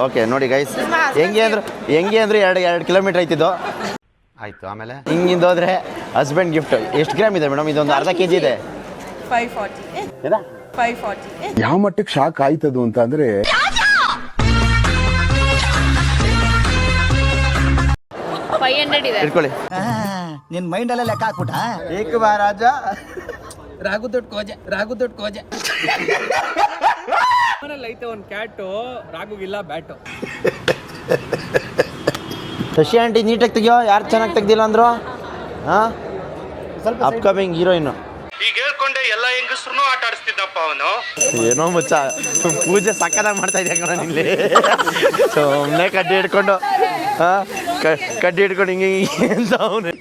Okay ನೋಡಿ guys, ಹೆಂಗೆ ಅಂದ್ರೆ 2 ಕಿಲೋಮೀಟರ್ ಐತಿದ್ದು. ಆಯ್ತು, ಆಮೇಲೆ ಹಿಂಗಿಂದ ಹೋದ್ರೆ ಹಸ್ಬೆಂಡ್ ಗಿಫ್ಟ್. ಎಷ್ಟು ಗ್ರಾಮ್ ಇದೆ ಮೇಡಮ್? ಇದೊಂದು ಅರ್ಧ kg ಇದೆ. 540. ಯಾವ ಮಟ್ಟಕ್ಕೆ ಶಾಕ್ ಆಯ್ತದು ಅಂತ ಅಂದ್ರೆ, ಇಟ್ಕೊಳ್ಳಿ. ನಿನ್ ಮೈಂಡ್ ಅಲ್ಲೇ ಲೆಕ್ಕ ಹಾಕ್ಬಿಟ್ಟ. ಏಕ ಬಾ ರಾಜ, ರಾಗು ದೊಡ್ಡ ಕೋಜೆ ಐತೆ ಒಂದು ಕ್ಯಾಟು, ರಾಗುಗಿಲ್ಲ ಬ್ಯಾಟು. ಶಶಿ ಆಂಟಿ ನೀಟಾಗಿ ತೆಗಿಯೋ, ಯಾರು ಚೆನ್ನಾಗಿ ತೆಗ್ದಿಲ್ಲ ಅಂದ್ರು. ಸ್ವಲ್ಪ ಅಪ್ಕಮಿಂಗ್ ಹೀರೋಯಿನ್. ಈಗ ಹೇಳ್ಕೊಂಡೆ ಎಲ್ಲ ಹೆಂಗಸ್ರು ಆಟ ಆಡಿಸ್ತಿದ್ದಪ್ಪ ಅವನು. ಏನೋ ಮುಚ್ಚ, ಪೂಜೆ ಸಕ್ಕದಾಗಿ ಮಾಡ್ತಾ ಇದ್ದೆ ಕಣ ಇಲ್ಲಿ. ಸುಮ್ಮನೆ ಕಡ್ಡಿ ಹಿಡ್ಕೊಂಡು ಹಿಂಗೆ ಅಂತ ಅವನು.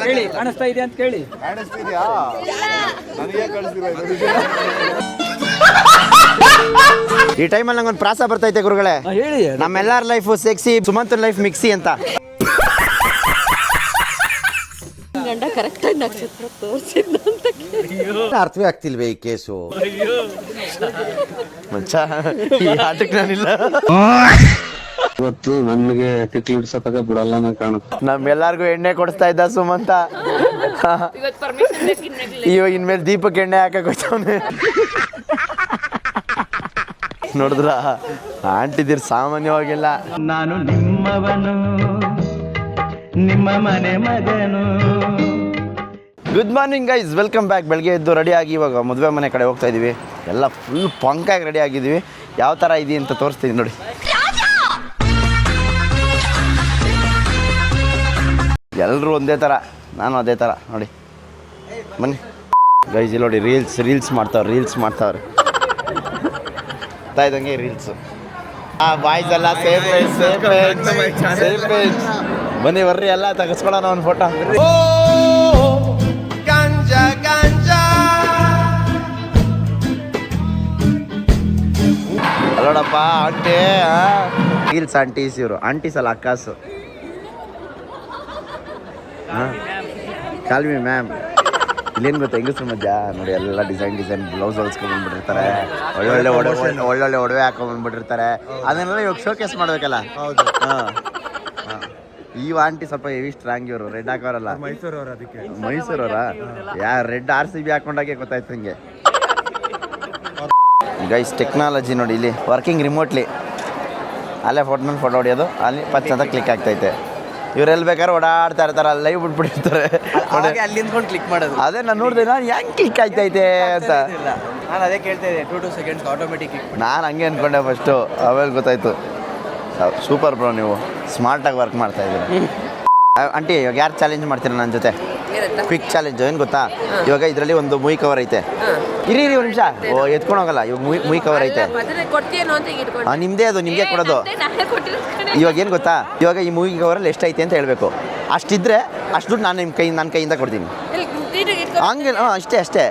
ಹೇಳಿ, ಕಾಣಿಸ್ತಾ ಇದೆ ಅಂತ ಕೇಳಿ. ಈ ಟೈಮಲ್ಲಿ ನಂಗೊಂದು ಪ್ರಾಸ ಬರ್ತೈತೆ ಗುರುಗಳೇ. ಹೇಳಿ. ನಮ್ಮೆಲ್ಲರ ಲೈಫು ಸೆಕ್ಸಿ, ಸುಮಂತನ ಲೈಫ್ ಮಿಕ್ಸಿ ಅಂತ. ಗಂಡ ಕರೆಕ್ಟಾಗಿ ನಕ್ಷತ್ರ ತೋರಿಸಿದ್ದ ಅಂತ ಅರ್ಥವೇ ಆಗ್ತಿಲ್ವೇ ಈ ಕೇಸು? ಮಚ್ಚ, ಈ ಆಟಕ್ಕೆ ನಾನಿಲ್ಲ. ಇವತ್ತು ನನಗೆ ಟಿಕ್ಲಿ ಹಿಡ್ಸತಕ ಬಿಡಲ್ಲ ಕಾಣುತ್ತೆ. ನಮ್ಮೆಲ್ಲರಿಗೂ ಎಣ್ಣೆ ಕೊಡಿಸ್ತಾ ಇದ್ದ ಸುಮಂತ. ಇವಾಗ ಇನ್ಮೇಲೆ ದೀಪಕ್ಕೆ ಎಣ್ಣೆ ಹಾಕಕ್ ಹೋಗ್ತಾವನೆ. ನೋಡಿದ್ರ ಆಂಟಿದಿರ್ ಸಾಮಾನ್ಯವಾಗಿಲ್ಲ. ನಾನು ನಿಮ್ಮವನು, ನಿಮ್ಮ ಮನೆ ಮಗನು. Good morning guys, welcome back. ಬೆಳಗ್ಗೆ ಎದ್ದು ರೆಡಿಯಾಗಿ ಇವಾಗ ಮದುವೆ ಮನೆ ಕಡೆ ಹೋಗ್ತಾ ಇದೀವಿ. ಎಲ್ಲ ಫುಲ್ ಪಂಕಾಗಿ ರೆಡಿ ಆಗಿದ್ದೀವಿ. ಯಾವ ಥರ ಇದೆ ಅಂತ ತೋರಿಸ್ತೀನಿ ನೋಡಿ. ಎಲ್ಲರೂ ಒಂದೇ ಥರ, ನಾನು ಅದೇ ಥರ ನೋಡಿ. ಬನ್ನಿ ಗೈಸ್, ಇಲ್ಲಿ ನೋಡಿ, ರೀಲ್ಸ್ ಮಾಡ್ತಾವ್ರೆ. ಇದ್ದಂಗೆ ರೀಲ್ಸು. ಬಾಯ್ಸ್ ಎಲ್ಲ ಸೇಫ್ ಬನ್ನಿ ಬರ್ರಿ, ಎಲ್ಲ ತೆಗೆಸ್ಕೊಳ್ಳೋಣ ಒಂದು ಫೋಟೋ. ಅಲ್ಲೋಡಪ್ಪ ಆಂಟಿ, ರೀಲ್ಸ್ ಆಂಟೀಸ್ ಇವರು. ಆಂಟೀಸ್ ಅಲ್ಲ, ಅಕ್ಕಾಸು. Call me ma'am. ಇಲ್ಲೇನು ಗೊತ್ತಾ, ಹೆಂಗಸ್ರ ಮಧ್ಯ ನೋಡಿ ಎಲ್ಲ ಡಿಸೈನ್ ಬ್ಲೌಸ್ ಹೊಲ್ಸ್ಕೊಂಡ್ಬಂದ್ಬಿಟ್ಟಿರ್ತಾರೆ. ಒಳ್ಳೊಳ್ಳೆ ಒಡವೆ ಹಾಕೊಂಡ್ಬಂದ್ಬಿಟ್ಟಿರ್ತಾರೆ. ಅದನ್ನೆಲ್ಲ ಇವಾಗ ಶೋಕೇಸ್ ಮಾಡ್ಬೇಕಲ್ಲ. ಹಾಂ, ಈ ಆಂಟಿ ಸ್ವಲ್ಪ ಹೆವಿ ಸ್ಟ್ರಾಂಗ್. ಇವರು ರೆಡ್ ಹಾಕೋರಲ್ಲ, ಮೈಸೂರವರ. ರೆಡ್ RCB ಹಾಕೊಂಡಾಗೆ ಗೊತ್ತಾಯ್ತು ನಿಮಗೆ. ಗೈಸ್, ಟೆಕ್ನಾಲಜಿ ನೋಡಿ, ಇಲ್ಲಿ ವರ್ಕಿಂಗ್ ರಿಮೋಟ್ಲಿ. ಅಲ್ಲೇ ಫೋಟೋ ಹೊಡೆಯೋದು, ಅಲ್ಲಿ ಪಚ್ಚ ಅಂತ ಕ್ಲಿಕ್ ಆಗ್ತೈತೆ. ಇವರೆಲ್ಲಿ ಬೇಕಾದ್ರೆ ಓಡಾಡ್ತಾ ಇರ್ತಾರೆ, ಅಲ್ಲಿ ಲೈವ್ ಬಿಟ್ಬಿಟ್ಟಿರ್ತಾರೆ. ಅಲ್ಲಿಂದ ಕ್ಲಿಕ್ ಮಾಡೋದು. ಅದೇ ನಾನು ನೋಡಿದೆ, ನಾನು ಹೆಂಗೆ ಕ್ಲಿಕ್ ಆಗ್ತೈತೆ ಅಂತ ನಾನು ಅದೇ ಕೇಳ್ತಾ ಇದ್ದೆ. 2 seconds ಆಟೋಮೆಟಿಕ್ ಕ್ಲಿಕ್. ನಾನು ಹಂಗೆ ಅಂದ್ಕೊಂಡೆ ಫಸ್ಟು, ಆಮೇಲೆ ಗೊತ್ತಾಯ್ತು. ಸೂಪರ್ ಬ್ರೋ, ನೀವು ಸ್ಮಾರ್ಟಾಗಿ ವರ್ಕ್ ಮಾಡ್ತಾ ಇದ್ದೀರಿ. ಆಂಟಿ, ಇವಾಗ ಯಾರು ಚಾಲೆಂಜ್ ಮಾಡ್ತೀರಾ ನನ್ನ ಜೊತೆ? Quick challenge. ಏನು ಗೊತ್ತಾ, ಇವಾಗ ಇದರಲ್ಲಿ ಒಂದು ಮುಯಿ ಕವರ್ ಐತೆ. ಇರಿ ಒಂದು ನಿಮಿಷ, ಎತ್ಕೊಂಡು ಹೋಗಲ್ಲ. ಇವಾಗ ಮುಯಿ ಕವರ್ ಐತೆ. ನಿಮ್ಮದೇ ಅದು, ನಿಮಗೆ ಕೊಡೋದು. ಇವಾಗ ಏನು ಗೊತ್ತಾ, ಇವಾಗ ಈ ಮುಯಿ ಕವರಲ್ಲಿ ಎಷ್ಟೈತೆ ಅಂತ ಹೇಳಬೇಕು. ಅಷ್ಟಿದ್ರೆ ಅಷ್ಟು ದುಡ್ಡು ನಾನು ನನ್ನ ಕೈಯಿಂದ ಕೊಡ್ತೀನಿ. ಹಂಗೆ ಅಷ್ಟೇ.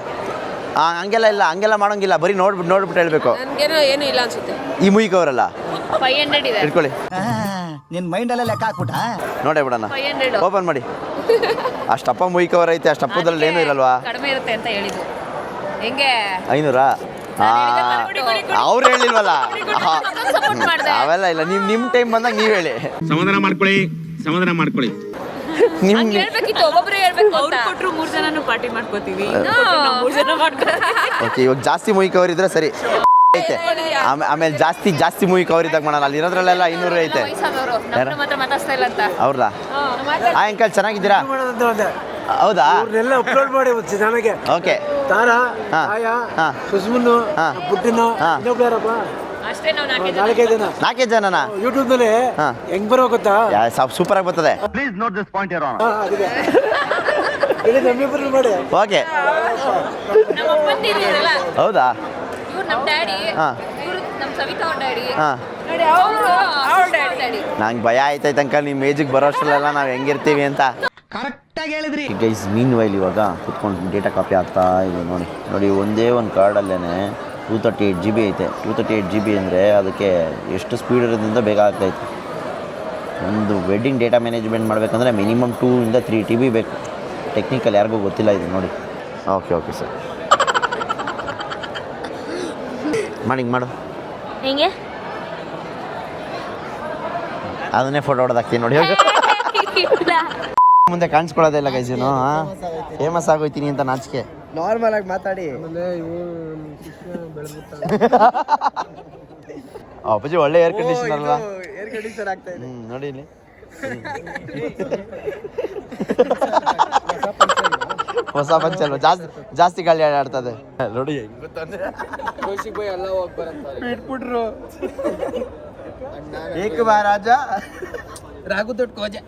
ಹಂಗೆಲ್ಲ ಇಲ್ಲ, ಹಂಗೆಲ್ಲ ಮಾಡೋಂಗಿಲ್ಲ. ಬರೀ ನೋಡ್ಬಿಟ್ಟು ಹೇಳಬೇಕು. ಈ ಮುಯಿ ಕವರಲ್ಲ, ಇಟ್ಕೊಳ್ಳಿ. ನಿನ್ ಮೈಂಡ್ ಅಲ್ಲೇ ಲೆಕ್ಕ ಹಾಕ್ಬಿಟ್ಟ. ನೋಡೇ ಬಿಡೋಣ, ಓಪನ್ ಮಾಡಿ. ಅಷ್ಟಪ್ಪ ಮುಯಿ ಕವರ್ ಐತೆ. ಅಷ್ಟಪ್ಪದಲ್ಲಿ ಏನೂ ಇರಲ್ವಾ? ಕಡಿಮೆ ಇರುತ್ತೆ ಅಂತ ಹೇಳಿದ್ದು. ಹೆಂಗೆ 500? ಅವ್ರು ಹೇಳಿಲ್ವಲ್ಲ, ಅವೆಲ್ಲ ಇಲ್ಲ. ನಿಮ್ಮ ಟೈಮ್ ಬಂದಾಗ ನೀವು ಹೇಳಿ. ಸಮಾಧಾನ ಮಾಡ್ಕೊಳ್ಳಿ. ನಿಮ್ಗೆ ಒಬ್ಬೊಬ್ರು ಹೇಳ್ಬೇಕು. ಅವ್ರು ಕೊಟ್ಟರು 3 ಜನನು ಪಾರ್ಟಿ ಮಾಡ್ಕೋತೀವಿ. 3 ಜನ ಮಾಡ್ಕೋತೀವಿ. ಓಕೆ, ಇವಾಗ ಜಾಸ್ತಿ ಮುಯಿ ಕವರ್ ಇದ್ರೆ ಸರಿ ಐತೆ. ಆಮೇಲೆ ಜಾಸ್ತಿ ಮೂವಿ ಕವರ್ ಇದ್ದಾಗ ಮಾಡೋಣ. ಅಲ್ಲಿ ಇರೋದ್ರಲ್ಲೆಲ್ಲ 500 ಐತೆ. ಅವ್ರದಾ? ಅಂಕಲ್ ಚೆನ್ನಾಗಿದ್ದೀರಾ? ಹೌದಾ? ಅಪ್ಲೋಡ್ ಮಾಡಿ ಚೆನ್ನಾಗಿ. ಓಕೆ. ತಾರಾ, ಸುಸ್ಮನ್ನು, ಪುಟ್ಟಿನ, ನಾಲ್ಕೇ ಜನನಾ? ಯೂಟ್ಯೂಬ್ ನಲ್ಲಿ ಹೆಂಗ್ ಬರೋ ಗೊತ್ತಾ? ಸೂಪರ್ ಆಗಿ ಬರ್ತದೆ. Please note this point here on. Okay. ಹೌದಾ? ನಂಗೆ ಭಯ ಆಯ್ತಾಯ್ತು ಅಂಕಲ್, ನಿಮ್ಮ ಏಜಿಗೆ ಬರೋ ಅಷ್ಟರಲ್ಲೆಲ್ಲ ನಾವು ಹೆಂಗಿರ್ತೀವಿ ಅಂತ. ಕರೆಕ್ಟಾಗಿ ಹೇಳಿದ್ರಿ ಗೈಸ್. ಮೀನ್ ವೈಲ್ ಇವಾಗ ಕುತ್ಕೊಂಡು ಡೇಟಾ ಕಾಪಿ ಆಗ್ತಾ ಇದೆ ನೋಡಿ. ಒಂದೇ ಒಂದು ಕಾರ್ಡಲ್ಲೇ 238 GB ಐತೆ. 238 GB ಅಂದರೆ ಅದಕ್ಕೆ ಎಷ್ಟು ಸ್ಪೀಡ್ ಇರೋದ್ರಿಂದ ಬೇಗ ಆಗ್ತಾಯಿತ್ತು. ಒಂದು ವೆಡ್ಡಿಂಗ್ ಡೇಟಾ ಮ್ಯಾನೇಜ್ಮೆಂಟ್ ಮಾಡಬೇಕಂದ್ರೆ ಮಿನಿಮಮ್ 2 ಇಂದ 3 TB ಬೇಕು. ಟೆಕ್ನಿಕಲ್ ಯಾರಿಗೂ ಗೊತ್ತಿಲ್ಲ ಇದು ನೋಡಿ. Okay sir. ಮಾಡಿ ಮಾಡು. ಹೆಂಗೆ ಅದನ್ನೇ ಫೋಟೋ ಹೊಡೆದಾಕ್ತೀನಿ ನೋಡಿ. ಮುಂದೆ ಕಾಣಿಸ್ಕೊಳ್ಳೋದೇ ಇಲ್ಲ ಗೈಸ್ ಏನು ಫೇಮಸ್ ಆಗೋಯ್ತೀನಿ ಅಂತ ನಾಚಿಕೆ. ನಾರ್ಮಲ್ ಆಗಿ ಮಾತಾಡಿ. ಅಪ್ಪಾಜಿ ಒಳ್ಳೆ ಏರ್ ಕಂಡೀಷನ್ ಅಲ್ಲ. ಏರ್ ಕಂಡೀಷನ್ ಆಗ್ತಾ ಇದೆ. ನೋಡಿ ಇಲ್ಲಿ ಹೊಸ ಪಂಚಲ್ವ ಜಾಸ್ತಿ ಗಾಳಿ ಆಡ್ತದೆ ನೋಡಿ. ಕೌಶಿಕ್ ಬೈ ಎಲ್ಲ ಹೋಗಿ ಬರಂತಾರೆ. ಇಟ್ಬಿಟ್ರು ಏಕ ಬಾ ರಾಜ ರಾಗು ದೊಡ್ಡ ಕೋಜೆ.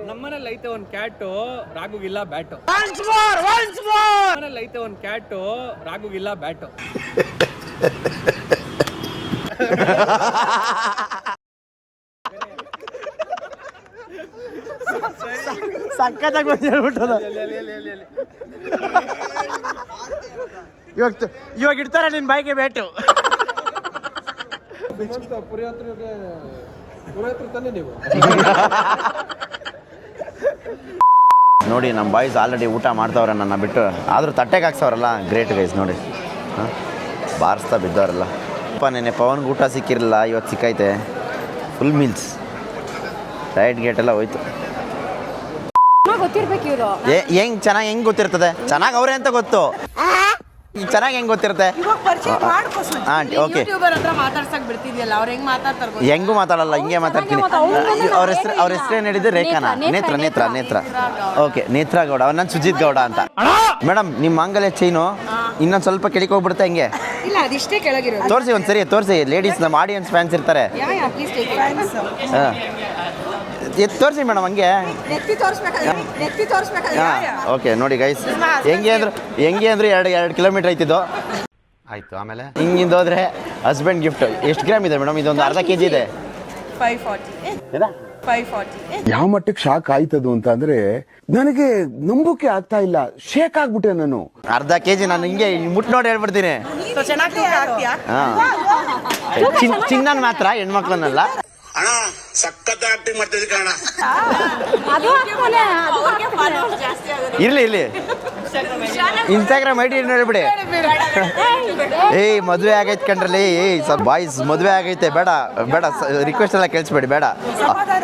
ನಮ್ಮನೇಲಿ ಐತೆ ಒಂದ್ ಕ್ಯಾಟು ರಾಗುಗಿಲ್ಲ ಬ್ಯಾಟು. ನಮ್ಮನೇಲಿ ಐತೆ ಒಂದ್ ಕ್ಯಾಟು ರಾಗುಗಿಲ್ಲ ಬ್ಯಾಟು. ಸಕ್ಕತ್ತಾಗಿ ಹೇಳ್ಬಿಟ್ಟದ. ಇವಾಗ ಇಡ್ತಾರ ನಿನ್ ಬಾಯಿಗೆ ಬೇಟು. ನೋಡಿ ನಮ್ಮ ಬಾಯ್ಸ್ ಆಲ್ರೆಡಿ ಊಟ ಮಾಡ್ತವ್ರೆ ನನ್ನ ಬಿಟ್ಟು, ಆದರೂ ತಟ್ಟೆಗೆ ಹಾಕ್ಸವ್ರಲ್ಲ ಗ್ರೇಟ್ ಗೈಸ್ ನೋಡಿ. ಹಾಂ ಬಾರಿಸ್ತಾ ಬಿದ್ದವರಲ್ಲ. ಅಪ್ಪ ನೆನೆ ಪವನ್ಗೆ ಊಟ ಸಿಕ್ಕಿರಲಿಲ್ಲ, ಇವತ್ತು ಸಿಕ್ಕೈತೆ ಫುಲ್ ಮೀಲ್ಸ್. ರೈಟ್ ಗೇಟೆಲ್ಲ ಹೋಯ್ತು. ಗೊತ್ತಿರ್ಬೇಕು ಇವರು ಹೆಂಗ್ ಚೆನ್ನಾಗಿ ಹೆಂಗ್ ಗೊತ್ತಿರ್ತದೆ? ಚೆನ್ನಾಗಿ ಅವ್ರೆ ಅಂತ ಗೊತ್ತು, ಚೆನ್ನಾಗಿ ಹೆಂಗ್ ಗೊತ್ತಿರುತ್ತೆ? ಆಂಟಿ ಓಕೆ, ಹೆಂಗೂ ಮಾತಾಡಲ್ಲ, ಹಿಂಗೆ ಮಾತಾಡ್ತೀನಿ. ಅವ್ರ ಹೆಸರು ಏನು ಹೇಳಿದ್ದು? ರೇಖಾನಾ? ನೇತ್ರ ಓಕೆ, ನೇತ್ರ ಗೌಡ. ನಾನು ಸುಜಿತ್ ಗೌಡ ಅಂತ. ಮೇಡಮ್ ನಿಮ್ಮ ಮಾಂಗಲ್ಯ ಚೈನು ಇನ್ನೊಂದು ಸ್ವಲ್ಪ ಕೆಳಗೆ ಹೋಗ್ಬಿಡುತ್ತೆ. ಹೆಂಗೆ ತೋರಿಸಿ ಒಂದ್ಸರಿ ತೋರಿಸಿ. ಲೇಡೀಸ್ ನಮ್ಮ ಆಡಿಯನ್ಸ್ ಫ್ಯಾನ್ಸ್ ಇರ್ತಾರೆ. ಹಾಂ ತೋರಿಸಿ ಮೇಡಮ್ ಹಂಗೆ. ಹಾಂ ಓಕೆ ನೋಡಿ ಗೈಸ್, ಹೆಂಗೆ ಅಂದ್ರೆ 2 ಕಿಲೋಮೀಟ್ರ್ ಐತಿದ್ದು. ಆಯಿತು. ಆಮೇಲೆ ಹಿಂಗಿಂದ ಹೋದ್ರೆ ಹಸ್ಬೆಂಡ್ ಗಿಫ್ಟ್. ಎಷ್ಟು ಗ್ರಾಮ್ ಇದೆ ಮೇಡಮ್? ಇದೊಂದು ಅರ್ಧ kg ಇದೆ. 540. ಯಾವ ಮಟ್ಟಕ್ಕೆ ಶಾಕ್ ಆಯ್ತದು ಅಂತ ಅಂದ್ರೆ ನನಗೆ ನಂಬೋಕೆ ಆಗ್ತಾ ಇಲ್ಲ. ಶೇಕ್ ಆಗ್ಬಿಟ್ಟೆ ನಾನು. ಅರ್ಧ kg ನಾನು ಹಿಂಗೆ ಮುಟ್ಟು ನೋಡಿ ಹೇಳ್ಬಿಡ್ತೀನಿ. ಹಾಂ ಚಿನ್ನನ್ ಮಾತ್ರ, ಹೆಣ್ಮಕ್ಳನ್ನಲ್ಲ. ಅಣ್ಣ ಸಖತ್ ಆಕ್ಟಿಂಗ್ ಮಾಡ್ತಿದ್ದೆ ಕಣ. ಇರ್ಲಿ ಇನ್ಸ್ಟಾಗ್ರಾಮ್ ಐಡಿ ನೋಡಿಬಿಡಿ. ಏಯ್ ಮದುವೆ ಆಗೈತೆ ಕಣ್ರಲ್ಲಿ. ಸ್ವಲ್ಪ ಬಾಯ್ಸ್ ಮದುವೆ ಆಗೈತೆ, ಬೇಡ ರಿಕ್ವೆಸ್ಟ್ ಎಲ್ಲ ಕೇಳಿಸ್ಬೇಡಿ, ಬೇಡ.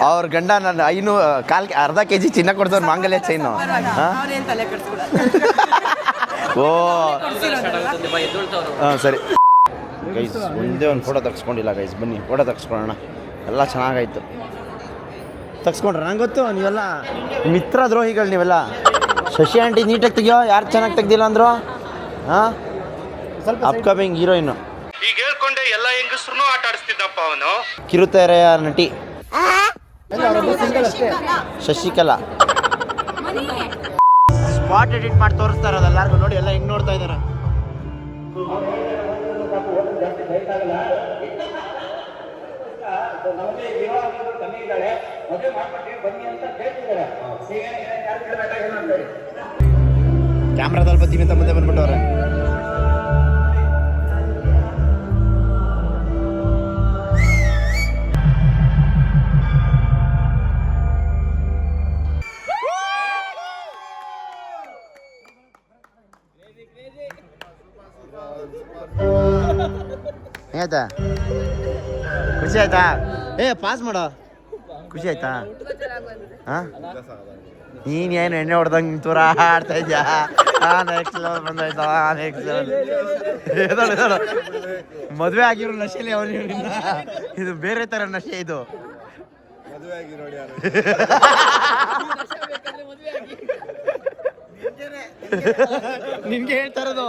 ಅವ್ರ ಗಂಡ ನಾನು ಅರ್ಧ kg ಚಿನ್ನ ಕೊಡ್ದವ್ರು ಮಾಂಗಲ್ಯ ಚೈನು. ಓ ಹಾಂ ಸರಿ ಗೈಸ್, ಒಂದೇ ಒಂದು ಫೋಟೋ ತೆಗ್ಸ್ಕೊಂಡಿಲ್ಲ ಗೈಸ್. ಬನ್ನಿ ಫೋಟೋ ತೆಗ್ಸ್ಕೊಳ್ಳೋಣ. ಎಲ್ಲ ಚೆನ್ನಾಗಾಯ್ತು. ತೆಗ್ಸ್ಕೊಂಡ್ರೆ ನಂಗೆ ಗೊತ್ತು ನೀವೆಲ್ಲ ಮಿತ್ರ ದ್ರೋಹಿಗಳು ನೀವೆಲ್ಲ. ಶಶಿ ಆಂಟಿ ನೀಟಾಗಿ ತೆಗಿಯೋ, ಯಾರು ಚೆನ್ನಾಗಿ ತೆಗ್ದಿಲ್ಲ ಅಂದರು. ಹಾಂ ಅಪ್ಕಮಿಂಗ್ ಹೀರೋಯಿನ್ನು. ಈಗ ಹೇಳ್ಕೊಂಡೆ ಎಲ್ಲ ಹೆಂಗಸ್ರು ಆಟ ಆಡಿಸ್ತಿದ್ದಪ್ಪ ಅವನು. ಕಿರುತೆರೆಯ ನಟಿ ಶಶಿಕಲಾ. ಸ್ಪಾಟ್ ಎಡಿಟ್ ಮಾಡಿ ತೋರಿಸ್ತಾ ಇರೋದು ಎಲ್ಲರಿಗೂ ನೋಡಿ. ಎಲ್ಲ ಹೆಂಗೆ ನೋಡ್ತಾ ಇದ್ದಾರೆ. ಕ್ಯಾಮ್ರಾದಲ್ಲಿ ಬರ್ತೀವಿ ಅಂತ ಮುಂದೆ ಬಂದ್ಬಿಟ್ಟವ್ರೆ. ಹೇಗಾಯ್ತಾ? ಖುಷಿ ಆಯ್ತಾ? ಪಾಸ್ ಮಾಡೋ. ಖುಷಿ ಆಯ್ತಾ? ಹಾಂ ನೀನೇನು ಎಣ್ಣೆ ಹೊಡೆದಂಗೆ ತೂರ ಆಡ್ತಾ ಇದೆಯಾ? ನೆಕ್ಸ್ಟ್ ಲೆವೆಲ್ ಬಂದಾಯ್ತಾ? ನೆಕ್ಸ್ಟ್ ಲೆವೆಲ್ ಮದುವೆ ಆಗಿರೋ ನಶೆಲಿ ಅವನಿಂದ. ಇದು ಬೇರೆ ಥರ ನಶೆ ಇದು. ನಿನ್ಗೆ ಹೇಳ್ತಾ ಇರೋದು.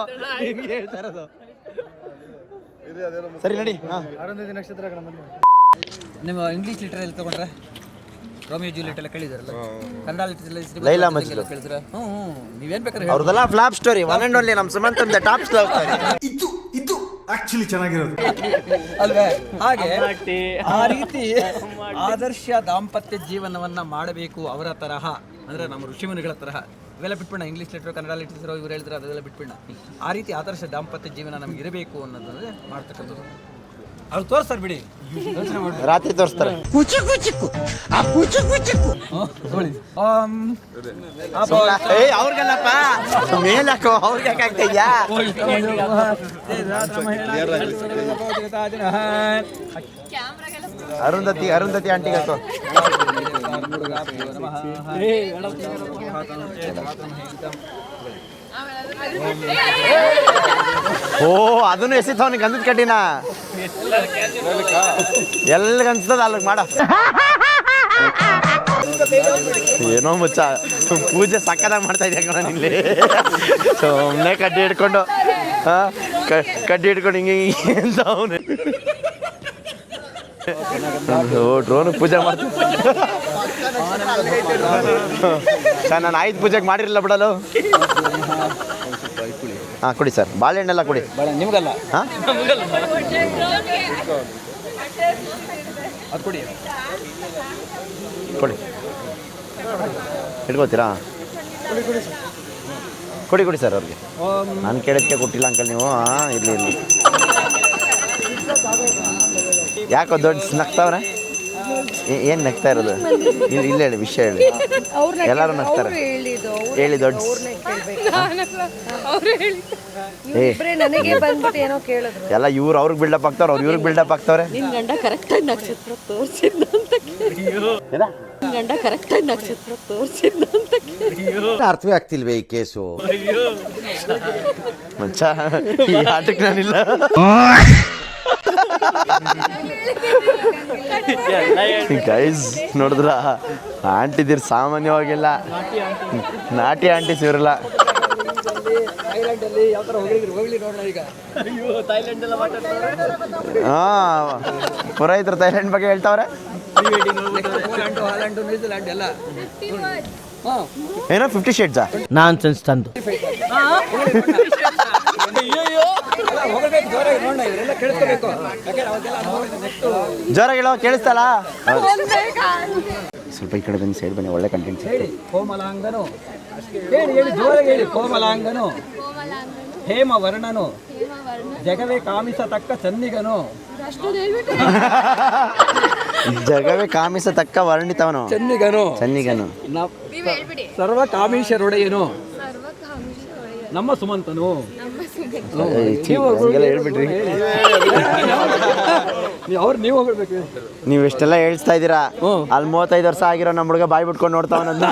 ಸರಿ ನಡಿ. ಅರುಂಧತಿ ನಕ್ಷತ್ರ ನಿಮ್ಮ ಇಂಗ್ಲೀಷ್ ಲಿಟರಲ್ಲಿ ತಗೊಂಡ್ರೆ ರೋಮಿಯೋ ಜೂಲಿಯಟ್ ಎಲ್ಲ ಕೇಳಿದಾರಲ್ಲ, ಕನ್ನಡ ಲಿಟರಲ್ಲಿ ಲೈಲಾ ಮಜ್ನು ಕೇಳಿದ್ರೆ ನೀವೇನ್ ಬೇಕಾದ್ರೆ ಅವ್ರದೆಲ್ಲ flop story. One and only ನಮ್ಮ ಸುಮಂತ್ ಟಾಪ್ ಸ್ಟೋರಿ. ಇದು ಆಕ್ಚುಲಿ ಚೆನ್ನಾಗಿರೋದು ಅಲ್ವೇ? ಹಾಗೆ ಆ ರೀತಿ ಆದರ್ಶ ದಾಂಪತ್ಯ ಜೀವನವನ್ನ ಮಾಡಬೇಕು ಅವರ ತರಹ, ಅಂದ್ರೆ ನಮ್ಮ ಋಷಿಮುನಿಗಳ ತರಹ. ಇವೆಲ್ಲ ಬಿಟ್ಬಿಡ, ಇಂಗ್ಲೀಷ್ ಲಿಟ್ರು ಕನ್ನಡ ಲಿಟ್ರು ಇವ್ರು ಹೇಳಿದ್ರೆ ಅದೆಲ್ಲ ಬಿಟ್ಬಿಡ. ಆ ರೀತಿ ಆದರ್ಶ ದಾಂಪತ್ಯ ಜೀವನ ನಮ್ಗೆ ಇರಬೇಕು ಅನ್ನೋದಂದ್ರೆ ಮಾಡ್ತಕ್ಕಂಥದ್ದು. ಅವ್ರು ತೋರಿಸ್ತಾರೆ ಬಿಡಿ, ಯೋಚನೆ ಮಾಡಿ. ರಾತ್ರಿ ತೋರಿಸ್ತಾರೆ. ಅವ್ರಿಗೆಲ್ಲಪ್ಪ ಮೇಲಕ್ಕೋ, ಅವ್ರಿಗೆ ಯಾಕಾಗ್ತಯ್ಯಾ? ಅರುಂಧತಿ ಆಂಟಿಗೆ ಹಾಕೋ. ಓ, ಅದನ್ನು ಎಸಿತವನಿಗೆ ಗಂಧದ ಕಡ್ಡಿನ ಎಲ್ಲಿಗೆ ಅನ್ಸ್ತದ ಅಲ್ಲಿಗೆ ಮಾಡ. ಏನೋ ಮುಚ್ಚ, ಪೂಜೆ ಸಕ್ಕದಾಗಿ ಮಾಡ್ತಾ ಇದೆಯಾ ಕಣ ಇಲ್ಲಿ. ಸುಮ್ಮನೆ ಕಡ್ಡಿ ಹಿಡ್ಕೊಂಡು ಕಡ್ಡಿ ಹಿಡ್ಕೊಂಡು ಹಿಂಗೆ ಅಂತ ಅವನು ಡ್ರೋನ್ ಪೂಜೆ ಮಾಡ್ತೀನಿ. ಸರ್, ನಾನು 5 ಪೂಜೆಗೆ ಮಾಡಿರಲಿಲ್ಲ ಬಿಡಲು. ಹಾಂ, ಕೊಡಿ ಸರ್, ಬಾಳೆಹಣ್ಣೆಲ್ಲ ಕೊಡಿ. ನಿಮ್ಗಲ್ಲ, ಹಾಂ, ಅದು ಕೊಡಿ. ಕೊಡಿ, ಇಟ್ಕೋತೀರಾ? ಕೊಡಿ ಸರ್ ಅವ್ರಿಗೆ. ನಾನು ಕೇಳೋದಕ್ಕೆ ಕೊಟ್ಟಿಲ್ಲ ಅಂಕಲ್ ನೀವು. ಹಾಂ, ಇರಲಿ. ಯಾಕೋ ದೊಡ್ಡ ನಗ್ತಾವ್ರೆ? ಏನು ನಗ್ತಾ ಇರೋದು? ಇಲ್ಲ ಹೇಳಿ, ವಿಷಯ ಹೇಳಿ. ಎಲ್ಲರೂ ನಗ್ತಾರೆ. ಹೇಳಿ ದೊಡ್ಡ. ನನಗೆ ಬಂದ್ಬಿಟ್ಟು ಏನೋ ಕೇಳಿದ್ರು. ಎಲ್ಲ ಇವ್ರು ಅವ್ರಿಗೆ ಬಿಲ್ಡಪ್ ಆಗ್ತಾವ್ರೆ, ಅವ್ರು ಇವ್ರಿಗೆ ಬಿಲ್ಡಪ್ ಆಗ್ತಾವ್ರೆ. ನಿನ್ ಗಂಡ ಕರೆಕ್ಟಾಗಿ ನಕ್ಷತ್ರ ತೋರಿಸಿದ್ನ ಅಂತ ಕೇಳಿ. ನಿನ್ ಗಂಡ ಕರೆಕ್ಟಾಗಿ ನಕ್ಷತ್ರ ತೋರಿಸಿದ್ನ ಅಂತ ಕೇಳಿ. ಅರ್ಥವೇ ಆಗ್ತಿಲ್ವೇ ಈ ಕೇಸು? ಮಚ್ಚ, ಈ ಆಟಕ್ಕೆ ನಾನಿಲ್ಲ. ಗೈಸ್ ನೋಡಿದ್ರ, ಆಂಟಿದಿರ್ ಸಾಮಾನ್ಯವಾಗಿಲ್ಲ, ನಾಟಿ ಆಂಟಿಸ್ ಇವ್ರಲ್ಲ. ಥೈಲ್ಯಾಂಡಲ್ಲಿ ಯಾವ ಥರ ಹೋಗ್ಲಿ ನೋಡೋಣ ಈಗ. ಹಾಂ, ಪುರೋಹಿತರು ಥೈಲ್ಯಾಂಡ್ ಬಗ್ಗೆ ಹೇಳ್ತಾವ್ರೆ. ಪೋಲ್ಯಾಂಡು, ಹಾಲೆಂಡು, ನ್ಯೂಜಿಲ್ಯಾಂಡ್ ಎಲ್ಲ. ಏನೋ 50 ಶೇಡ್ಸಾ ನಾನ್ ಸೆನ್ಸ್ ತಂದು ಹೋಗಬೇಕು, ಜೋರಾಗಿ ನೋಡೋಣ, ಇವರೆಲ್ಲ ಕೇಳಿಸ್ಕೋಬೇಕು. ಯಾಕಂದ್ರೆ ಅವಾಗೆಲ್ಲ ಜೋರಾಗಿ ಹೇಳೋ, ಕೇಳಿಸ್ತಲ್ಲ? ಸ್ವಲ್ಪ ಈ ಕಡೆ ಬನ್ನಿ, ಸೈಡ್ ಬನ್ನಿ, ಒಳ್ಳೆ ಕಂಟೆಂಟ್. ಹೇಳಿ. ಕೋಮಲಾಂಗನು, ಹೇಳಿ ಜೋರಾಗಿ ಹೇಳಿ. ಕೋಮಲಾಂಗನು, ಹೇಮವರ್ಣನು, ಜಗವೇ ಕಾಮಿಸತಕ್ಕ ಚನ್ನಿಗನು. ಜಗವೇ ಕಾಮಿಸತಕ್ಕ ವರ್ಣಿತವನು ಚನ್ನಿಗನು. ಸರ್ವ ಕಾಮೀಶರೊಡೆಯನು ನಮ್ಮ ಸುಮಂತನು. ಹೇಳ್ಬಿಟ್ರಿ. ನೀವು ಹೋಗ್ಬೇಕು. ನೀವು ಎಷ್ಟೆಲ್ಲ ಹೇಳ್ತಾ ಇದ್ದೀರಾ? ಅಲ್ಲಿ 35 ವರ್ಷ ಆಗಿರೋ ನಮ್ಮ ಹುಡುಗ ಬಾಯ್ ಬಿಟ್ಕೊಂಡು ನೋಡ್ತಾವನನ್ನ.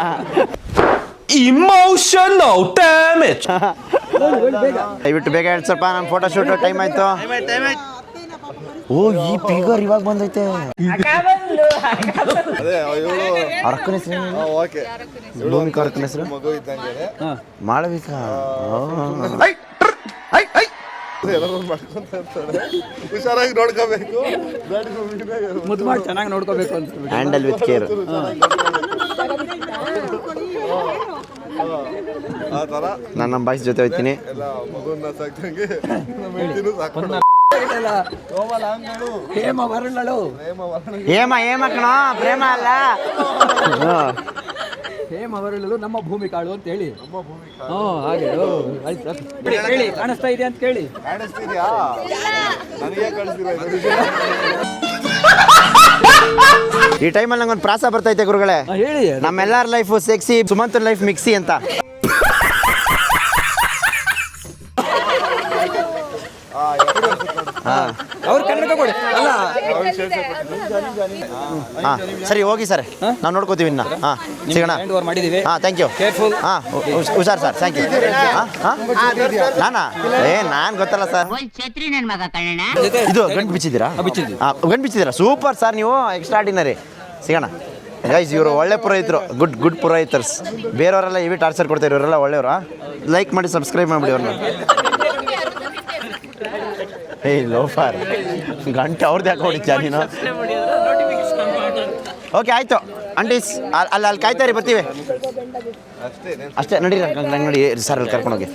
Emotional damage. ದಯವಿಟ್ಟು ಬೇಗ ಹೇಳಿ ಸ್ವಲ್ಪ, ನಮ್ಮ ಫೋಟೋ ಶೂಟ್ ಟೈಮ್ ಆಯ್ತು. ಓ, ಈ ಫಿಗರ್ ಇವಾಗ ಬಂದೈತೆ. ಅವ್ರ ಅಕ್ಕನ ಹೆಸರು ಭೂಮಿಕಾ, ಅವ್ರ ಅಕ್ಕನ ಹೆಸರು ಮಾಳವಿಕಾ. ಹುಷಾರಾಗಿ ನೋಡ್ಕೋಬೇಕು, ಮುದ್ದು ಮಾಡಿ ಚೆನ್ನಾಗಿ ನೋಡ್ಕೋಬೇಕು ಅಂತ. Handle with care. ನಾನು ನಮ್ಮ ಬಾಯ್ಸ್ ಜೊತೆ ಹೋಗ್ತೀನಿ. ಹೇಮವರ್ಣಳು, ಹೇಮ ಕಣೋ, ಪ್ರೇಮ ಅಲ್ಲ. ಹೇಮವರ್ಣಳು ನಮ್ಮ ಭೂಮಿಕಾಳು ಅಂತ ಹೇಳಿ. ಹಾಗೆ ಹೇಳಿ, ಕಾಣಿಸ್ತಾ ಇದೆ ಅಂತ ಕೇಳಿ. ಈ ಟೈಮಲ್ಲಿ ನಂಗೊಂದು ಪ್ರಾಸ ಬರ್ತೈತೆ ಗುರುಗಳೇ. ಹೇಳಿ. ನಮ್ಮೆಲ್ಲರ ಲೈಫ್ ಸೆಕ್ಸಿ, ಸುಮಂತನ ಲೈಫ್ ಮಿಕ್ಸಿ ಅಂತ. ಅವ್ರು ಕನ್ನಡ ಕೊಡಿ. ಅಲ್ಲ, ಹಾಂ ಸರಿ, ಹೋಗಿ ಸರ್, ನಾವು ನೋಡ್ಕೋತೀವಿ ಇನ್ನು. ಹಾಂ, ಸಿಗೋಣ. ಮಾಡಿದ್ದೀವಿ. ಹಾಂ, ಥ್ಯಾಂಕ್ ಯು. ಕೇರ್ಫುಲ್. ಹಾಂ, ಹುಷಾರ್ ಸರ್, ಥ್ಯಾಂಕ್ ಯು. ನಾನು ಗೊತ್ತಲ್ಲ ಸರ್. ಇದು ಗಂಟು ಬಿಚ್ಚಿದ್ದೀರಾ? ಗಂಟು ಬಿಚ್ಚಿದ್ದೀರಾ? ಸೂಪರ್ ಸರ್, ನೀವು ಎಕ್ಸ್ಟ್ರಾರ್ಡಿನರಿ. ಸಿಗೋಣ ಗೈಸ್. ಇವರು ಒಳ್ಳೆ ಪುರೋಹಿತರು, ಗುಡ್ ಪುರೋಹಿತರ್ಸ್. ಬೇರೆಯವರೆಲ್ಲ ಇವಿ ಟಾರ್ಚರ್ ಕೊಡ್ತಾರೆ, ಇವರೆಲ್ಲ ಒಳ್ಳೆಯವರು. ಲೈಕ್ ಮಾಡಿ, ಸಬ್ಸ್ಕ್ರೈಬ್ ಮಾಡಿಬಿಡಿ ಅವ್ರನ್ನ. ಏಯ್ ಲೋಫರ್, ಗಂಟೆ ಅವ್ರದ್ದು ಯಾಕೆ ಹೊಡಿತ್ಯಾ ನೀನು? ಓಕೆ, ಆಯಿತು ಆಂಟೀಸ್, ಅಲ್ಲಿ ಕಾಯ್ತಾರೆ, ಬರ್ತೀವಿ ಅಷ್ಟೇ. ನಡೀರಿ, ನಂಗೆ ನೋಡಿ ಸರ್, ಅಲ್ಲಿ ಕರ್ಕೊಂಡೋಗಿ.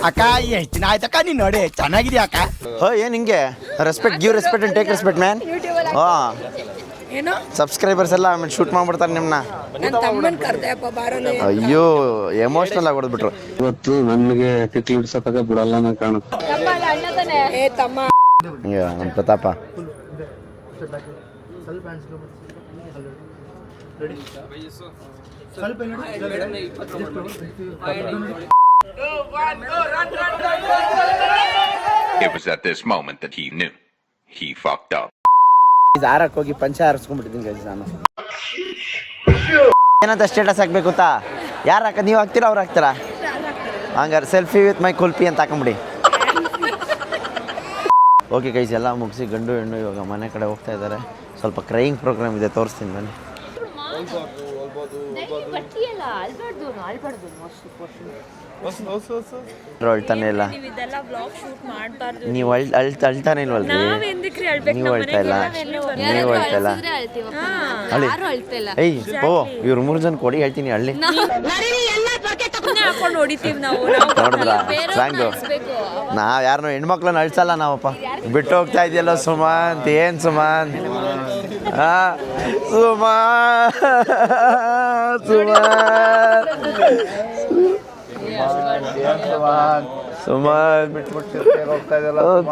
ಅಕ್ಕ ಎಷ್ಟು ದಿನ ಆಯ್ತಕ್ಕ ನೀನ್ ನೋಡಿ ಚೆನ್ನಾಗಿದ್ಯಾ ಅಕ್ಕ. ಏನ್ ಹಿಂಗೆ respect give respect and take respect man. ಏನೋ ಸಬ್ಸ್ಕ್ರೈಬರ್ಸ್ ಎಲ್ಲ ಆಮೇಲೆ ಶೂಟ್ ಮಾಡ್ಬಿಡ್ತಾರೆ ನಿಮ್ಮನ್ನ. ನನ್ನ ತಮ್ಮನ್ ಕರ್ದೆಯಪ್ಪ ಬಾರಲು. ಅಯ್ಯೋ ಎಮೋಷನಲ್ ಆಗಿ ಹೊಡೆದ್ಬಿಟ್ರು. ಇವತ್ತು ನನ್ಗೆ ಟಿಕ್ಲಿ ಹಿಡ್ಸೋತಕ ಬಿಡಲ್ಲ ಅನ್ನೋ ಕಾಣುತ್ತೆ. ಏ ತಮ್ಮ ಹಿಂಗೆ ನಮ್ಮ ಪ್ರತಾಪ It was at this moment that he knew he fucked up. ಹಾರಕ್ಕೆ ಹೋಗಿ ಪಂಚ ಹಾರಿಸ್ಕೊಂಡ್ಬಿಟ್ಟಿದ್ದೀನಿ ಗೈಸ್ ನಾನು. ಏನಂತ ಸ್ಟೇಟಸ್ ಹಾಕ್ಬೇಕು ಗೊತ್ತಾ? ಯಾರು ಹಾಕೋದು? ನೀವು ಹಾಕ್ತೀರಾ ಅವ್ರು ಹಾಕ್ತೀರಾ? ಹಂಗಾರೆ ಸೆಲ್ಫಿ ವಿತ್ ಮೈ ಕುಲ್ಪಿ ಅಂತ ಹಾಕೊಂಬಿಡಿ. ಓಕೆ ಗೈಸ್, ಎಲ್ಲ ಮುಗಿಸಿ ಗಂಡು ಹೆಣ್ಣು ಇವಾಗ ಮನೆ ಕಡೆ ಹೋಗ್ತಾ ಇದ್ದಾರೆ. ಸ್ವಲ್ಪ ಕ್ರೈಯಿಂಗ್ ಪ್ರೋಗ್ರಾಮ್ ಇದೆ, ತೋರಿಸ್ತೀನಿ ಬನ್ನಿ. ಅಳ್ತಾನೆ ಇಲ್ಲ ನೀವು, ಅಳ್ತಾನೆ ಇಲ್ವಲ್ರಿ ನೀವು? ಅಳ್ತಾ ಇಲ್ಲ, ನೀವು ಅಳ್ತಾ ಇಲ್ಲ. ಏಯ್ ಓ ಇವ್ರು 3 ಜನ ಕೊಡಿ, ಹೇಳ್ತೀನಿ ಹಳ್ಳಿ. ನೋಡಿದ್ರ ಸಾಂಗು? ನಾವ್ ಯಾರನ್ನೂ ಹೆಣ್ಮಕ್ಳನ್ನ ಅಳ್ಸಲ್ಲ ನಾವಪ್ಪ. ಬಿಟ್ಟು ಹೋಗ್ತಾ ಇದೆಯಲ್ಲ ಸುಮಂತ್. ಏನ್ ಸುಮಂತ್? ಸುಮಂತ್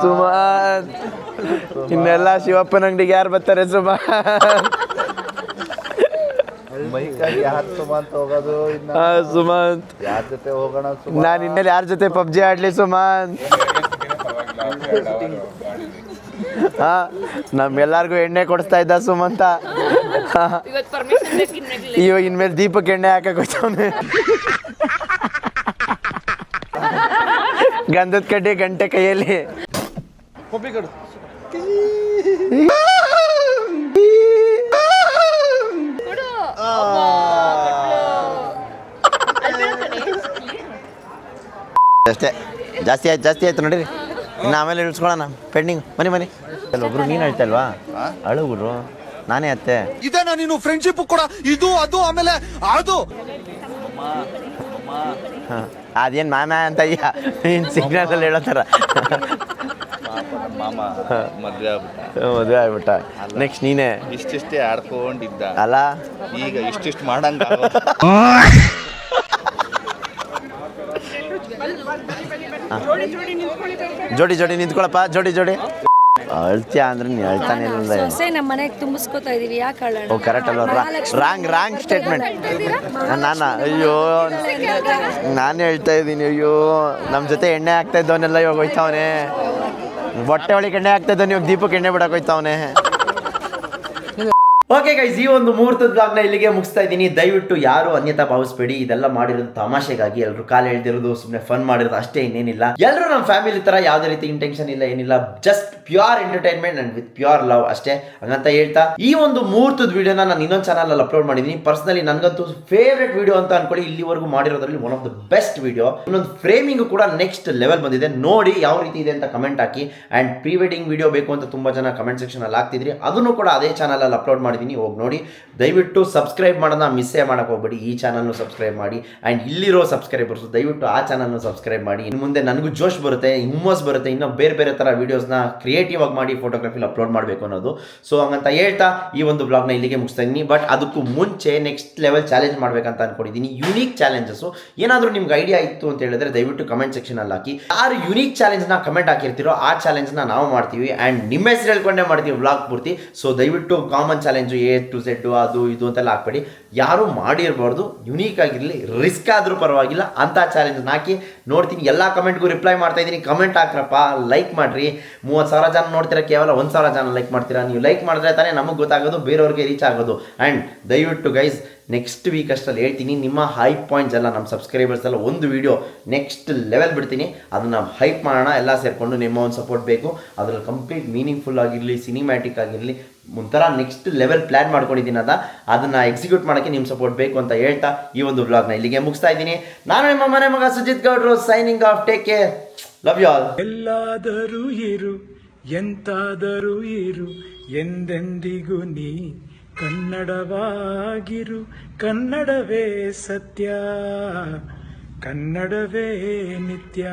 ಸುಮಂತ್ ಇನ್ನೆಲ್ಲ ಶಿವಪ್ಪನ ಅಂಗಡಿಗೆ ಯಾರು ಬರ್ತಾರೆ ಸುಮಂತ್? ಸುಮಂತ್ ನಾನು ಇನ್ಮೇಲೆ ಯಾರ ಜೊತೆ ಪಬ್ಜಿ ಆಡ್ಲಿ ಸುಮಂತ್? ನಮ್ಮೆಲ್ಲರಿಗೂ ಎಣ್ಣೆ ಕೊಡಿಸ್ತಾ ಇದ್ದ ಸುಮಂತ. ಇವಾಗ ಇನ್ಮೇಲೆ ದೀಪಕ್ಕೆ ಎಣ್ಣೆ ಹಾಕಕ್ ಹೋಗ್ತಾವನೆ. ಗಂಧದ ಕಡ್ಡಿ ಗಂಟೆ ಕೈಯಲ್ಲಿ. ಅಷ್ಟೇ, ಜಾಸ್ತಿ ಆಯ್ತು ನೋಡಿರಿ. ಇನ್ನು ಆಮೇಲೆ ಇಳಿಸ್ಕೊಳ್ಳೋಣ ಪೆಂಡಿಂಗ್. ಮನೆ ಕೆಲವೊಬ್ರು ನೀನು ಹೇಳ್ತಾ ಇಲ್ವಾ? ಅಳುಗುರು ನಾನೇ ಅತ್ತೆ. ಇದೇನಾ ನೀನು ಫ್ರೆಂಡ್ಶಿಪ್ ಕೂಡ? ಇದು ಅದು ಆಮೇಲೆ ಅದು ಅದೇನು ಮಾಮ ಅಂತ ನೀನು ಸಿಗ್ನಲ್ ಹೇಳೋ ಥರ. ಮದುವೆ ಆಗ್ಬಿಟ್ಟ. ನೆಕ್ಸ್ಟ್ ನೀನೇ ಇಷ್ಟಿಷ್ಟೇ ಆಡ್ಕೊಂಡಿದ್ದ ಅಲ್ಲ, ಈಗ ಇಷ್ಟಿಷ್ಟು ಮಾಡಂಗ. ಜೋಡಿ ನಿಂತ್ಕೊಳಪ್ಪ. ಜೋಡಿ ಅಳ್ತೀಯ ಅಂದ್ರೆ ನೀನು ಹೇಳ್ತಾನೆ ಇಲ್ಲ. ಸೊಸೆ ನಮ್ಮ ಮನೆಗೆ ತುಂಬಿಸ್ಕೊತಾ ಇದೀವಿ, ಯಾಕೆ ಅಳ್ಳೋಣ? ಓ ಕರೆಕ್ಟ್ ಅಲ್ವಾ? Wrong statement. ಅಯ್ಯೋ ನಾನೇ ಹೇಳ್ತಾ ಇದ್ದೀನಿ. ಅಯ್ಯೋ ನಮ್ಮ ಜೊತೆ ಎಣ್ಣೆ ಹಾಕ್ತಾ ಇದ್ದವನ್ನೆಲ್ಲ ಇವಾಗ ಹೋಯ್ತಾವನೆ. ಹೊಟ್ಟೆ ಒಳಗೆ ಎಣ್ಣೆ ಹಾಕ್ತಾ ಇದ್ದವನು ಇವಾಗ ದೀಪಕ್ಕೆ ಎಣ್ಣೆ ಬಿಡಕ್ಕೆ ಹೋಯ್ತಾವನೆ. ಓಕೆ ಗೈಸ್, ಈ ಒಂದು ಮುಹೂರ್ತದ ಬ್ಲಾಗ್ನ ಇಲ್ಲಿಗೆ ಮುಗಿಸ್ತಾ ಇದ್ದೀನಿ. ದಯವಿಟ್ಟು ಯಾರು ಅನ್ಯತಾ ಭಾವಿಸ್ಬೇಡಿ. ಇದೆಲ್ಲ ಮಾಡಿರೋದು ತಮಾಷೆಗಾಗಿ, ಎಲ್ಲರೂ ಕಾಲು ಎಳ್ದಿರೋದು, ಸುಮ್ಮನೆ ಫನ್ ಮಾಡಿರೋದು ಅಷ್ಟೇ, ಇನ್ನೇನಿಲ್ಲ. ಎಲ್ಲರೂ ನಮ್ಮ ಫ್ಯಾಮಿಲಿ ತರ ಯಾವುದೇ ರೀತಿ ಇಂಟೆನ್ಷನ್ ಇಲ್ಲ, ಏನಿಲ್ಲ. Just pure entertainment and with pure love ಅಷ್ಟೇ. ಹಂಗಂತ ಹೇಳ್ತಾ ಈ ಒಂದು ಮುಹೂರ್ತದ ವಿಡಿಯೋನ ನಾನು ಇನ್ನೊಂದು ಚಾನಲ್ ಅಲ್ಲಿ ಅಪ್ಲೋಡ್ ಮಾಡಿದ್ದೀನಿ. ಪರ್ಸನಲಿ ನನಗಂತೂ ಫೇವ್ರೆಟ್ ವಿಡಿಯೋ ಅಂತ ಅನ್ಕೊಳ್ಳಿ. ಇಲ್ಲಿವರೆಗೂ ಮಾಡಿರೋದ್ರಲ್ಲಿ one of the best video. ಇನ್ನೊಂದು ಫ್ರೇಮಿಂಗ್ ಕೂಡ ನೆಕ್ಸ್ಟ್ ಲೆವೆಲ್ ಬಂದಿದೆ. ನೋಡಿ ಯಾವ ರೀತಿ ಇದೆ ಅಂತ ಕಮೆಂಟ್ ಹಾಕಿ. ಅಂಡ್ ಪ್ರೀ ವೆಡ್ಡಿಂಗ್ ವಿಡಿಯೋ ಬೇಕು ಅಂತ ತುಂಬಾ ಜನ ಕಮೆಂಟ್ ಸೆಕ್ಷನ್ ಅಲ್ಲಿ ಹಾಕ್ತಿದ್ರಿ. ಅದನ್ನು ಕೂಡ ಅದೇ ಚಾನಲ್ ಅಲ್ಲಿ ಅಪ್ಲೋಡ್ ಮಾಡಿದ್ದೀನಿ, ಹೋಗಿ ನೋಡಿ. ದಯವಿಟ್ಟು ಸಬ್ಸ್ಕ್ರೈಬ್ ಮಾಡೋದನ್ನ ಮಿಸ್ಸೇ ಮಾಡಕ್ಕೆ ಹೋಗ್ಬೇಡಿ. ಈ ಚಾನಲ್ನು ಸಬ್ಸ್ಕ್ರೈಬ್ ಮಾಡಿ. ಆ್ಯಂಡ್ ಇಲ್ಲಿರೋ ಸಬ್ಸ್ಕ್ರೈಬರ್ಸ್ ದಯವಿಟ್ಟು ಆ ಚಾನಲ್ನು ಸಬ್ಸ್ಕ್ರೈಬ್ ಮಾಡಿ. ಇನ್ನು ಮುಂದೆ ನನಗೂ ಜೋಶ್ ಬರುತ್ತೆ, ಹುಮ್ಮಸ್ ಬರುತ್ತೆ, ಇನ್ನೂ ಬೇರೆ ಥರ ವೀಡಿಯೋಸ್ನ ಕ್ರಿಯೇಟಿವ್ ಆಗಿ ಮಾಡಿ ಫೋಟೋಗ್ರಫಿಲಿ ಅಪ್ಲೋಡ್ ಮಾಡಬೇಕು ಅನ್ನೋದು. ಸೊ ಹಂಗಂತ ಹೇಳ್ತಾ ಈ ಒಂದು ಬ್ಲಾಗ್ನ ಇಲ್ಲಿಗೆ ಮುಗಿಸ್ತಾ ಇದ್ದೀನಿ. ಬಟ್ ಅದಕ್ಕೂ ಮುಂಚೆ ನೆಕ್ಸ್ಟ್ ಲೆವೆಲ್ ಚಾಲೆಂಜ್ ಮಾಡಬೇಕಂತ ಅನ್ಕೊಂಡಿದ್ದೀನಿ. ಯುನೀಕ್ ಚಾಲೆಂಜಸ್ಸು ಏನಾದರೂ ನಿಮ್ಗೆ ಐಡಿಯಾ ಇತ್ತು ಅಂತ ಹೇಳಿದ್ರೆ ದಯವಿಟ್ಟು ಕಮೆಂಟ್ ಸೆಕ್ಷನಲ್ಲಿ ಹಾಕಿ. ಯಾರು ಯುನೀಕ್ ಚಾಲೆಂಜ್ನ ಕಮೆಂಟ್ ಹಾಕಿರ್ತೀರೋ ಆ ಚಾಲೆಂಜ್ನ ನಾವು ಮಾಡ್ತೀವಿ. ಆ್ಯಂಡ್ ನಿಮ್ಮ ಹೆಸರು ಹೇಳ್ಕೊಂಡೇ ಮಾಡ್ತೀವಿ ಬ್ಲಾಗ್ ಪೂರ್ತಿ. ಸೊ ದಯವಿಟ್ಟು common challenge A to Z ಅದು ಇದು ಅಂತೆಲ್ಲ ಹಾಕ್ಬೇಡಿ. ಯಾರು ಮಾಡಿರಬಾರ್ದು, ಯುನೀಕ್ ಆಗಿರಲಿ, ರಿಸ್ಕ್ ಆದರೂ ಪರವಾಗಿಲ್ಲ ಅಂತ ಚಾಲೆಂಜ್ನ ಹಾಕಿ ನೋಡ್ತೀನಿ. ಎಲ್ಲ ಕಮೆಂಟ್ಗೂ ರಿಪ್ಲೈ ಮಾಡ್ತಾ ಇದ್ದೀನಿ. ಕಮೆಂಟ್ ಹಾಕ್ರಪ್ಪ, ಲೈಕ್ ಮಾಡಿರಿ. 30,000 ಜನ ನೋಡ್ತೀರಾ, ಕೇವಲ 1,000 ಜನ ಲೈಕ್ ಮಾಡ್ತೀರಾ. ನೀವು ಲೈಕ್ ಮಾಡಿದ್ರೆ ತಾನೇ ನಮಗೆ ಗೊತ್ತಾಗೋದು, ಬೇರೆಯವ್ರಿಗೆ ರೀಚ್ ಆಗೋದು. ಆ್ಯಂಡ್ ದಯವಿಟ್ಟು ಗೈಸ್ ನೆಕ್ಸ್ಟ್ ವೀಕ್ ಅಷ್ಟಲ್ಲಿ ಹೇಳ್ತೀನಿ, ನಿಮ್ಮ ಹೈಪ್ ಪಾಯಿಂಟ್ಸ್ ಎಲ್ಲ ನಮ್ಮ ಸಬ್ಸ್ಕ್ರೈಬರ್ಸ್ ಎಲ್ಲ ಒಂದು ವಿಡಿಯೋ ನೆಕ್ಸ್ಟ್ ಲೆವೆಲ್ ಬಿಡ್ತೀನಿ. ಅದನ್ನು ಹೈಪ್ ಮಾಡೋಣ ಎಲ್ಲ ಸೇರಿಕೊಂಡು. ನಿಮ್ಮ ಒಂದು ಸಪೋರ್ಟ್ ಬೇಕು. ಅದರಲ್ಲಿ ಕಂಪ್ಲೀಟ್ ಮೀನಿಂಗ್ಫುಲ್ ಆಗಿರಲಿ, ಸಿನಿಮ್ಯಾಟಿಕ್ ಆಗಿರಲಿ, ಒಂಥರ ನೆಕ್ಸ್ಟ್ ಲೆವೆಲ್ ಪ್ಲ್ಯಾನ್ ಮಾಡ್ಕೊಂಡಿದ್ದೀನಿ. ಅದನ್ನು ಎಕ್ಸಿಕ್ಯೂಟ್ ಮಾಡೋಕ್ಕೆ ನಿಮ್ಮ ಸಪೋರ್ಟ್ ಬೇಕು ಅಂತ ಹೇಳ್ತಾ ಈ ಒಂದು ವ್ಲಾಗ್ನ ಇಲ್ಲಿಗೆ ಮುಗಿಸ್ತಾ ಇದ್ದೀನಿ. ನಾನು ನಿಮ್ಮ ಮನೆ ಮಗ ಸುಜಿತ್ ಗೌಡ್ರು, signing off. Take care, love you all. ಎಲ್ಲಾದರೂ ಇರು, ಎಂತಾದರೂ ಇರು, ಎಂದೆಂದಿಗೂ ನೀ ಕನ್ನಡವಾಗಿರು ಕನ್ನಡವೇ ಸತ್ಯ ಕನ್ನಡವೇ ನಿತ್ಯ